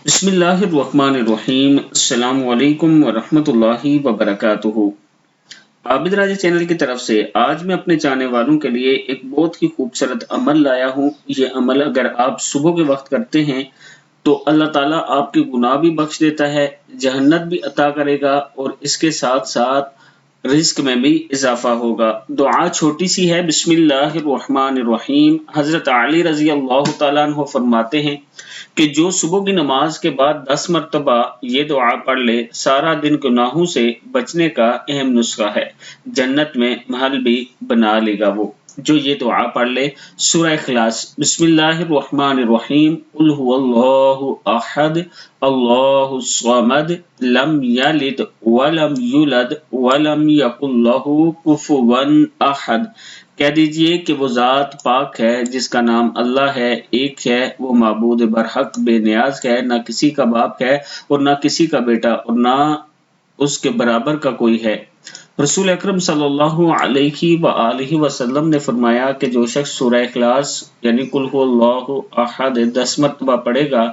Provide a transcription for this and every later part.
बिस्मिल्लाहिर्रहमानिर्रहीम। अस्सलामु अलैकुम वरहमतुल्लाहि वबरकातुहू। आबिद राजा चैनल की तरफ से आज मैं अपने चाहने वालों के लिए एक बहुत ही खूबसूरत अमल लाया हूँ। ये अमल अगर आप सुबह के वक्त करते हैं तो अल्लाह ताला आपके गुनाह भी बख्श देता है, जहन्नत भी अता करेगा और इसके साथ साथ रिस्क में भी इजाफा होगा। दुआ छोटी सी है, बिस्मिल्लाहिर्रहमानिर्रहीम। हजरत अली रजी अल्लाह तआला अन्हु फरमाते हैं कि जो सुबह की नमाज के बाद 10 मरतबा ये दुआ पढ़ ले, सारा दिन गुनाहों से बचने का अहम नुस्खा है, जन्नत में महल भी बना लेगा वो जो ये दुआ पढ़ ले। सूरह इखलास, बिस्मिल्लाहिर्रहमानिर्रहीम। कुल हुवल्लाहु अहद अल्लाहुस समद लम यलिद वलम यूलद वलम यकुल लहू कुफुवन अहद। कह दीजिए कि वो ज़ात पाक है जिसका नाम अल्लाह है, एक है, वो माबूद बरहक बेनियाज है, ना किसी का बाप है और ना किसी का बेटा और ना उसके बराबर का कोई है। रसूल अकरम सल्लल्लाहु अलैहि व आलिहि वसल्लम ने फरमाया कि जो शख्स सूरह इखलास यानी कुल हुवल्लाहु अहद 10 मरतबा पढ़ेगा,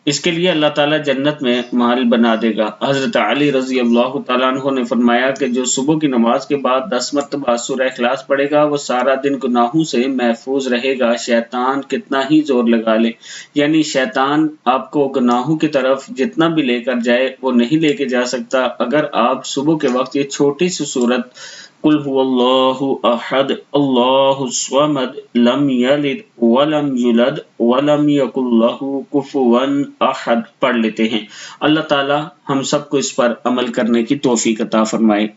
इसके लिए अल्लाह ताला जन्नत में महल बना देगा। हजरत अली रजी अल्लाह तआला अन्हु ने फरमाया कि जो सुबह की नमाज के बाद 10 मरतबा सूरह इखलास पढ़ेगा वो सारा दिन गुनाहों से महफूज रहेगा। शैतान कितना ही जोर लगा ले, यानी शैतान आपको गुनाहों की तरफ जितना भी लेकर जाए वो नहीं लेके जा सकता। अगर आप सुबह के वक्त ये छोटी सी सूरत कुल हुवल्लाहु अहद अल्लाहुस समद लम यलिद वलम यूलद वलम यकुल लहू कुफुवन अहद पढ़ लेते हैं, अल्लाह ताला हम सबको इस पर अमल करने की तौफीक अता फरमाए।